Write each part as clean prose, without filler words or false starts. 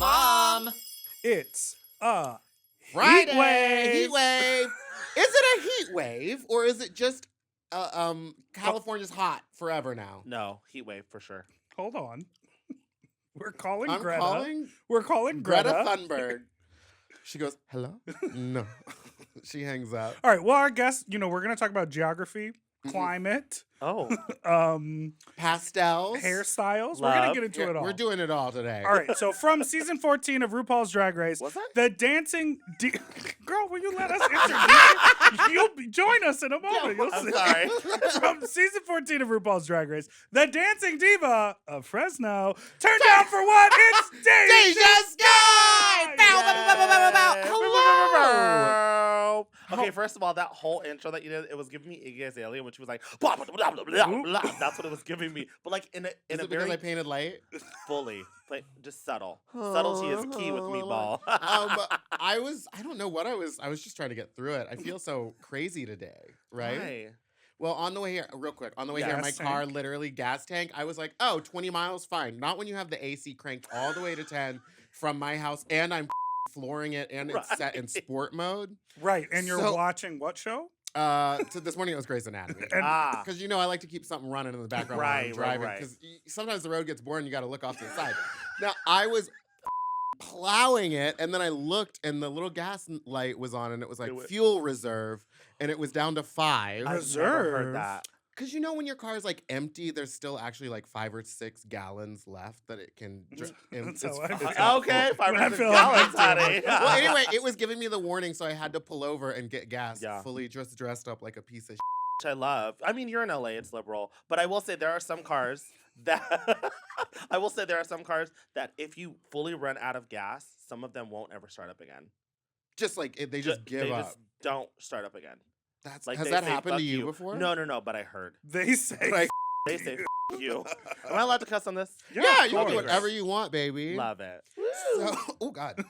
Mom! It's a Friday! heat wave. Heat wave! Is it a heat wave or is it just California's hot forever now? No, heat wave for sure. Hold on. We're calling I'm Greta. calling We're calling Greta Thunberg. She goes, hello? No. She hangs up. All right. Well, our guest, we're going to talk about geography, climate, Oh, Pastels. hairstyles. We're going Love. to get into Yeah, it all. we're doing it all today. All right. So from season 14 of RuPaul's Drag Race, was that? the dancing... Girl, will you let us introduce you? You'll join us in a moment. You'll I'm see. sorry. From season 14 of RuPaul's Drag Race, the dancing diva of Fresno turned down for what? It's Deja Skye! Bow, bow, bow, bow, bow, bow. Yay. Hello! Okay, first of all, that whole intro that you did, it was giving me Iggy Azalea when she was like, blah, blah, blah, blah, blah, blah. That's what it was giving me. But like in Is a it very because I painted light? fully, like just subtle. Subtlety is key with Meatball. I don't know what I was just trying to get through it. I feel so crazy today, right? Why? Well, on the way here, real quick, on the way here, my Gas car tank. literally gas tank. I was like, oh, 20 miles, fine. Not when you have the AC cranked all the way to 10 from my house and I'm flooring it and it's set in sport mode. Right. And you're So- watching what show? So this morning it was Grey's Anatomy. And- Because I like to keep something running in the background while I'm Right, right, driving. right. Because sometimes the road gets boring, you got to look off to the side. Now I was plowing it, and then I looked, and the little gas light was on, and it was like Do it. fuel reserve, and it was down to 5. I've Reserve. never heard that. Because when your car is like empty, there's still actually like 5 or 6 gallons left that it can. That's how I feel. Okay, When I 500 feel gallons, like- honey. Well, anyway, it was giving me the warning, so I had to pull over and get gas, Yeah. fully just dressed up like a piece of. Which I love. I mean, you're in LA, it's liberal, but I will say there are some cars that if you fully run out of gas, some of them won't ever start up again. Just like they just give they up. just don't start up again. That's Like has they that say, happened "Fuck to you you." before? No, but I heard. They say. Like, They say "F you." Am I allowed to cuss on this? yeah, of you can do course. whatever you want, baby. Love it. So, oh God,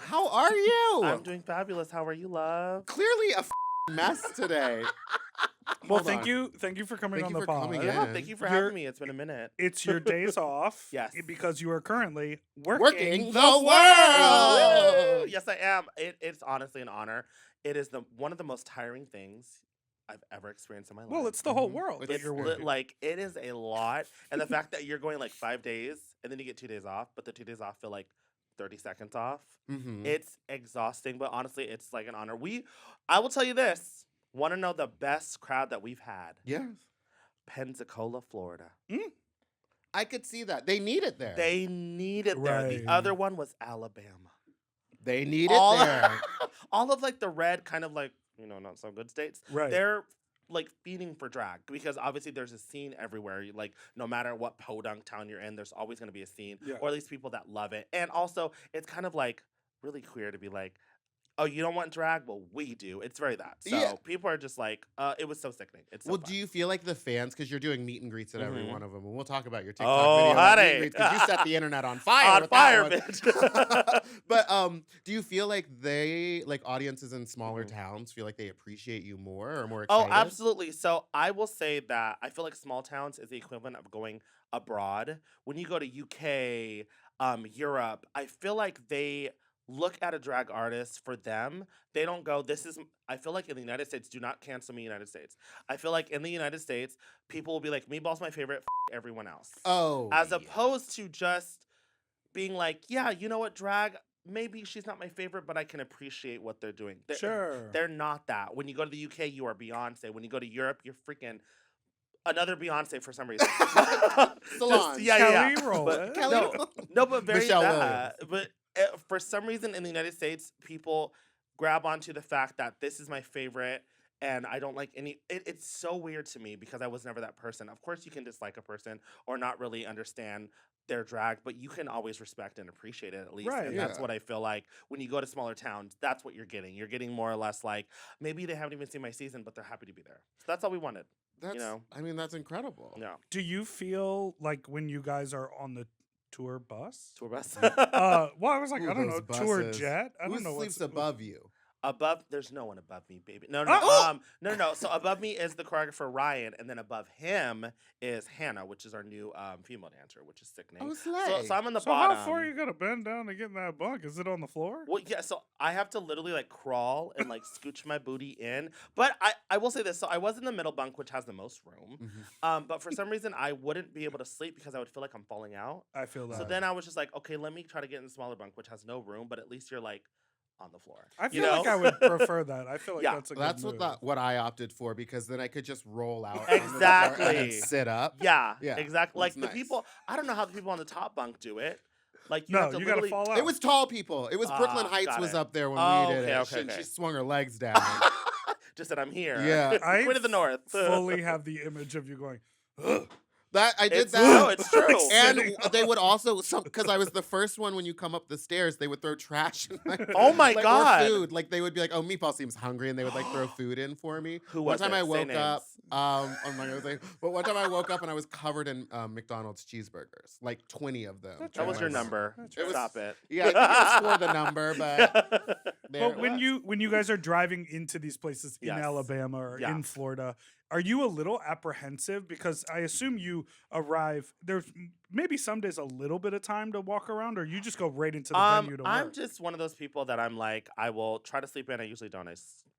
how are you? I'm doing fabulous. How are you, love? Clearly a mess today. Well, Hold thank on. you. Thank you for coming Thank on you the for pod. coming Yeah, in. thank you for You're- having me. It's been a minute. It's your days off. Yes. Because you are currently Working the Woo! world. Yes, I am. It's honestly an honor. It is one of the most tiring things I've ever experienced in my life. Well, it's the whole Mhm. world that It's you're lit- working. Like it is a lot, and the fact that you're going like 5 days and then you get 2 days off, but the 2 days off feel like 30 seconds off. Mm-hmm. It's exhausting, but honestly, it's like an honor. I will tell you this. Want to know the best crowd that we've had? Yes, Pensacola, Florida. I could see that. They need it there. They need it there. Right. The other one was Alabama. They need all, it there. all of like the red kind of like, not so good states. Right. They're like feeding for drag because obviously there's a scene everywhere. Like no matter what podunk town you're in, there's always going to be a scene, Yeah. or at least people that love it. And also, it's kind of like really queer to be like, oh, you don't want drag? Well, we do. It's very that. So Yeah. people are just like, it was so sickening. It's so Well, fun. do you feel like the fans, because you're doing meet and greets at every Mhm. one of them, and we'll talk about your TikTok Oh, video about meet honey. and greets, because you set the internet on fire. on with fire, that one. bitch. But do you feel like audiences in smaller Mhm. towns feel like they appreciate you more or more Oh, excited? absolutely. So I will say that I feel like small towns is the equivalent of going abroad. When you go to UK, Europe, I feel like they look at a drag artist for them. They don't go, I feel like in the United States, do not cancel me, United States. I feel like in the United States, people will be like, Meatball's my favorite, everyone else. Oh, As yeah. opposed to just being like, yeah, you know what, drag, maybe she's not my favorite, but I can appreciate what they're doing. Sure. They're not that. When you go to the UK, you are Beyonce. When you go to Europe, you're freaking another Beyonce for some reason. Solange. yeah. Kelly Rowland. Kelly No, Rowland. no, but very Michelle that. But for some reason in the United States, people grab onto the fact that this is my favorite and I don't like any. It's so weird to me because I was never that person. Of course, you can dislike a person or not really understand their drag, but you can always respect and appreciate it at least. Right, And that's yeah. what I feel like when you go to smaller towns, that's what you're getting. You're getting more or less like, maybe they haven't even seen my season, but they're happy to be there. So that's all we wanted. That's, know. I mean, that's incredible. Yeah. Do you feel like when you guys are on the tour bus? Tour bus. Well, I was like, Ooh, I don't know, those tour buses. jet. I Who don't know sleeps what's above you? Above, there's no one above me, baby. No, Oh! no. So above me is the choreographer Ryan, and then above him is Hannah, which is our new female dancer, which is sickening. Oh, So slay. I'm in the So how far bottom. you gotta bend down to get in that bunk? Is it on the floor? Well, yeah, so I have to literally like crawl and like scooch my booty in. But I will say this. So I was in the middle bunk, which has the most room. Mhm. But for some reason, I wouldn't be able to sleep because I would feel like I'm falling out. I feel that. So then I was just like, okay, let me try to get in the smaller bunk, which has no room, but at least you're like on the floor. I you feel like know? I would prefer that. I feel like Yeah, that's a That's good what move. what I opted for because then I could just roll out on the floor and Exactly. then sit up. Yeah, Yeah, exactly. Like that's the nice. people, I don't know how the people on the top bunk do it. Like you No, have to you gotta literally. fall out. It was tall people. It was Brooklyn Ah, Heights got was it. up there when Oh, we did okay, it. okay, okay. She swung her legs down. Just that I'm here. Yeah. I Queen of the North. fully have the image of you going, "Ugh." That I did It's that. no, it's true. And Sitting they would also, because I was the first one when you come up the stairs, they would throw trash in my Oh my like, God. or food. Like they would be like, "Oh, Meatball seems hungry," and they would like throw food in for me. Who One was time it? I Say woke up, names. I'm not gonna say, but one time I woke up and I was covered in McDonald's cheeseburgers, like 20 of them. That's That was right. your Nice. number. That's It was- Stop it. Yeah, I think it was for the number, but there But it when was. you guys are driving into these places in Yes. Alabama or Yeah. in Florida, are you a little apprehensive? Because I assume you arrive. There's maybe some days a little bit of time to walk around, or you just go right into the venue to I'm work. just one of those people that I'm like, I will try to sleep in. I usually don't.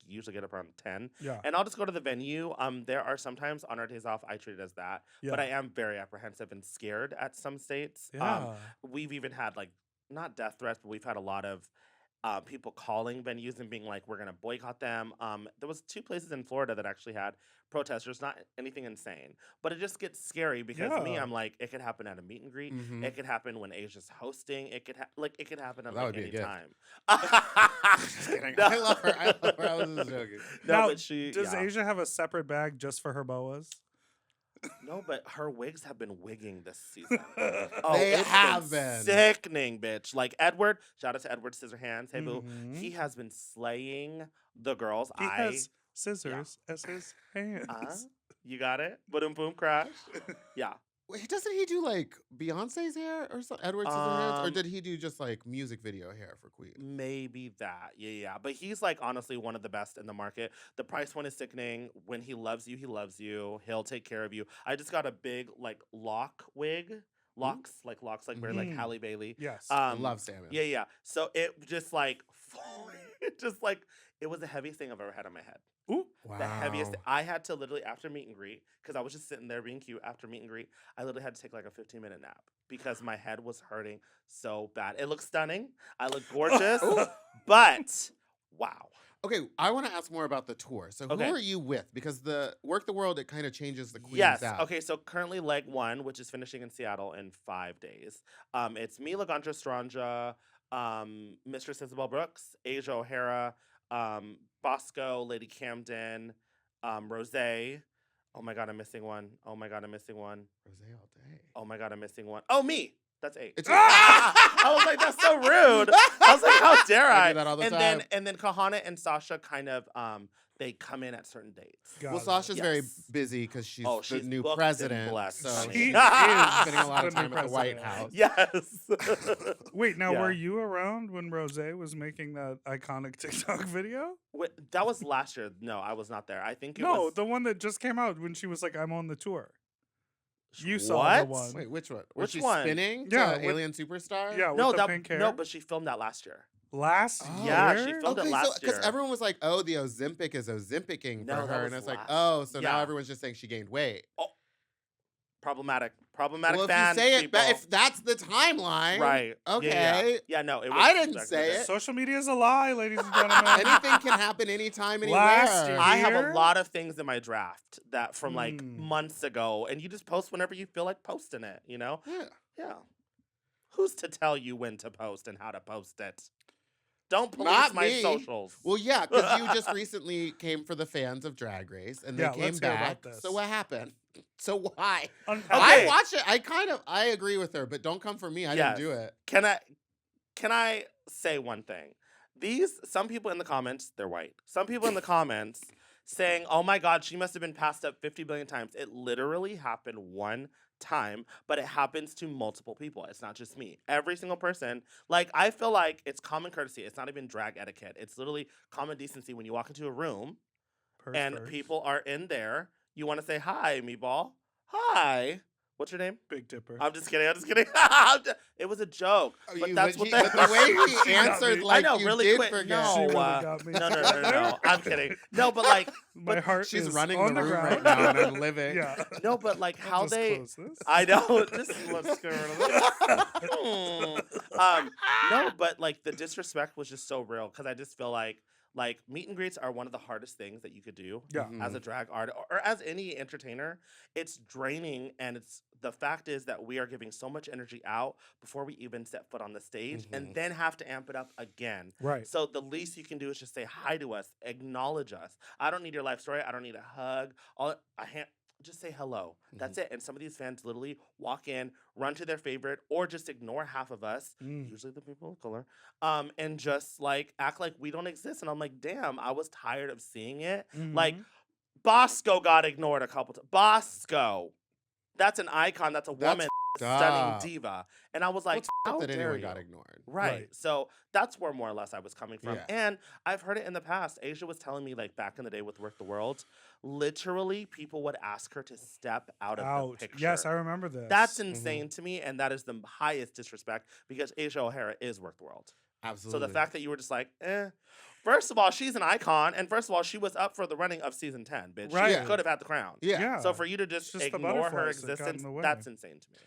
Usually get up around 10. Yeah, And I'll just go to the venue. There are sometimes on our days off, I treat it as that. yeah, But I am very apprehensive and scared at some states. yeah. We've even had like, not death threats, but we've had a lot of people calling venues and being like, we're going to boycott them. There was 2 places in Florida that actually had protesters, not anything insane. But it just gets scary because me, Yeah. I'm like, it could happen at a meet and greet. Mhm. It could happen when Asia's hosting. It could it could happen at That like would be a any gift. time. Just kidding. I love her. I love her. I was just joking. No, Now, but she does yeah. Asia have a separate bag just for her boas? No, but her wigs have been wigging this season. Oh, They it's have been. sickening, bitch. Like Edward, shout out to Edward Scissorhands. Hey boo, Mhm. he has been slaying the girls. He has scissors as his hands. You got it. Boom, boom, crash. Yeah. Wait, doesn't he do like Beyonce's hair or something? Edward Scissorhands? Or Um, did he do just like music video hair for Queen? Maybe that. Yeah. But he's like honestly one of the best in the market. The price point is sickening. When he loves you, he loves you. He'll take care of you. I just got a big like lock wig. Locks like very like Mhm. Halle Bailey. Yes. I love salmon. Yeah. So it just like it just like it was the heaviest thing I've ever had on my head. Ooh. Wow. The heaviest. I had to literally after meet and greet because I was just sitting there being cute after meet and greet. I literally had to take like a 15-minute nap because my head was hurting so bad. It looked stunning. I look gorgeous, but wow. Okay, I want to ask more about the tour. So who Okay. are you with? Because the Work the World, it kind of changes the Queens Yes. out. Okay. So currently leg 1, which is finishing in Seattle in 5 days. It's me, Laganja Stranja, Mistress Isabel Brooks, Asia O'Hara, Bosco, Lady Camden, Rose. Oh my God, I'm missing one. Oh my God, I'm missing one. Rosé all day. Oh my God, I'm missing one. Oh, me. That's 8. It's I was like, that's so rude. I was like, how dare I I? do that all the and time. then Kahana and Sasha kind of they come in at certain dates. Got Well, it. Sasha's very Yes. busy because she's Oh, the she's new booked and president. blessed, So honey. she's She spending a lot is of time the at the White president. House. Yes. Wait, now Yeah. were you around when Rose was making that iconic TikTok video? Wait, that was last year. No, I was not there. I think it No, was. the one that just came out when she was like, "I'm on the tour." You saw what? the one. Wait, which one? Was Which she one? spinning? Yeah, to with- Alien Superstar? Yeah, No, with the that pink hair. no, but she filmed that last year. last Oh. Yeah, she year? filmed it Okay, so last because year. everyone was like, "Oh, the Ozempic is Ozempicing for No, that her," was and it's like, last- "Oh, so now yeah. everyone's just saying she gained weight." Problematic Well, if fans. you say it, people. if that's the timeline, right. Okay. Yeah, no, it was I didn't exactly say that. it. Social media is a lie, ladies and gentlemen. Anything can happen anytime, anywhere. Last year. I have a Here? lot of things in my draft that from like Mm. months ago, and you just post whenever you feel like posting it. You know? Yeah. Yeah. Who's to tell you when to post and how to post it? Don't police Not my me. socials. Well, yeah, because you just recently came for the fans of Drag Race, and they Yeah, came let's hear about back. this. So what happened? So why? Unpack Okay. I watch it. I agree with her, but don't come for me. I Yes. didn't do it. Can I say one thing? Some people in the comments, they're white. Some people in the comments saying, "Oh my God, she must have been passed up 50 billion times." It literally happened one time, but it happens to multiple people. It's not just me. Every single person. Like, I feel like it's common courtesy. It's not even drag etiquette. It's literally common decency when you walk into a room and Purse. people are in there. You want to say, hi, Meatball. Hi. What's your name? Big Dipper. I'm just kidding. It was a joke. Oh, But you- that's but what she- but the way She he got answered, me. like I know, you really did quick. forget. No, She really got me. no. I'm kidding. No, but like, My but heart She's is running on the room ground. right now, and I'm living. Yeah. no, but like I'll how just they. close this. I know. Just let's get rid of it. No, but like the disrespect was just so real because I just feel like meet and greets are one of the hardest things that you could do Yeah. as a drag artist or as any entertainer. It's draining, and it's the fact is that we are giving so much energy out before we even set foot on the stage, and then have to amp it up again. Right. So the least you can do is just say hi to us, acknowledge us. I don't need your life story. I don't need a hug. Just say hello. That's it. And some of these fans literally walk in, run to their favorite, or just ignore half of us, usually the people of color, and just like act like we don't exist. And I'm like, damn, I was tired of seeing it. Like, Bosco got ignored a couple times. Bosco. That's an icon. That's a woman. Stunning up. diva. And I was like, How how that dare anyone you? got ignored? Right. So that's where more or less I was coming from. Yeah. And I've heard it in the past. Asia was telling me, like, back in the day with Work the World, literally people would ask her to step out of the picture. Yes, I remember this. That's insane to me, and that is the highest disrespect because Asia O'Hara is Work the World. Absolutely. So the fact that you were just like, first of all, she's an icon, and first of all, she was up for the running of season 10, bitch. Right. She Yeah. could have had the crown. Yeah. So for you to just It's just the ignore her butterflies that got in existence, the way. that's insane to me.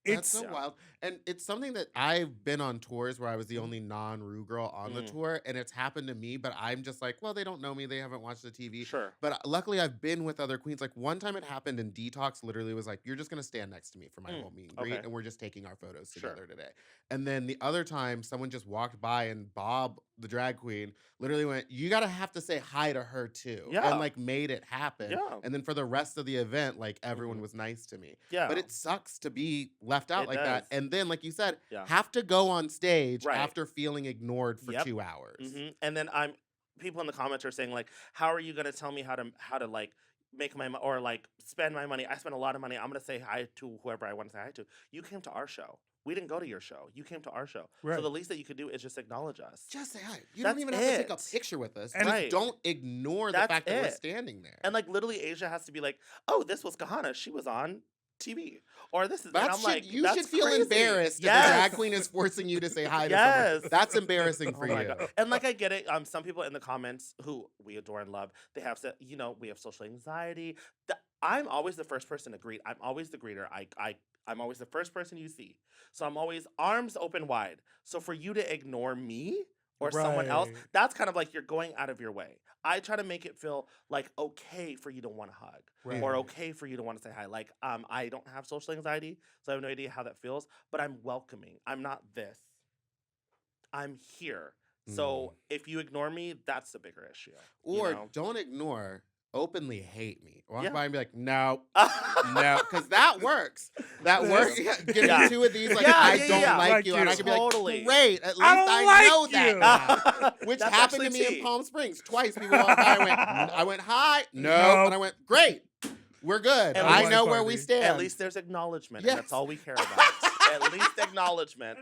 That's It's so wild. And it's something that I've been on tours where I was the only non-Rue girl on the tour, and it's happened to me, but I'm just like, well, they don't know me. They haven't watched the TV. Sure. But luckily, I've been with other queens. Like, one time it happened in Detox, literally was like, you're just going to stand next to me for my whole meet and greet, Okay. and we're just taking our photos Sure. together today. And then the other time, someone just walked by, and Bob, the drag queen, literally went, you got to have to say hi to her, too. Yeah. And, like, made it happen. Yeah. And then for the rest of the event, like, everyone was nice to me. Yeah. But it sucks to be left out It like that. does. And then, like you said, Yeah. have to go on stage Right. after feeling ignored for Yep. 2 hours. And then people in the comments are saying like, how are you gonna tell me how to like make my or like spend my money? I spend a lot of money. I'm gonna say hi to whoever I want to say hi to. You came to our show. We didn't go to your show. You came to our show. Right. So the least that you could do is just acknowledge us. Just say hi. You That's don't even have to take a it. picture with us. And- Just Right. don't ignore the That's fact that we're it. standing there. And like literally Asia has to be like, oh, this was Kahana. She was on TV. Or this is and I'm like, you that's should feel crazy. embarrassed Yes. if the drag queen is forcing you to say hi to Yes. someone. That's embarrassing for Oh my you. God. And like I get it. Some people in the comments who we adore and love, they have said, we have social anxiety. I'm always the first person to greet. I'm always the greeter. I'm always the first person you see. So I'm always arms open wide. So for you to ignore me or someone else, Right. that's kind of like you're going out of your way. I try to make it feel like okay for you to want to hug Right. or okay for you to want to say hi. Like I don't have social anxiety, so I have no idea how that feels, but I'm welcoming. I'm not this. I'm here. So if you ignore me, that's the bigger issue. Or don't ignore, openly hate me. Walk Yeah. by and be like, no, no, because that works. That works. Give Yeah. me 2 of these, like, Yeah, I yeah, don't yeah. like Like you. And I you. can be Totally. like, great, at least I don't I like know that you. now. Which That's happened to actually me tea. in Palm Springs. Twice people walked by, I went, hi, no. Nope. And I went, great, we're good. And I like know where we party. stand. At least there's acknowledgement, and Yes. that's all we care about. At least acknowledgement.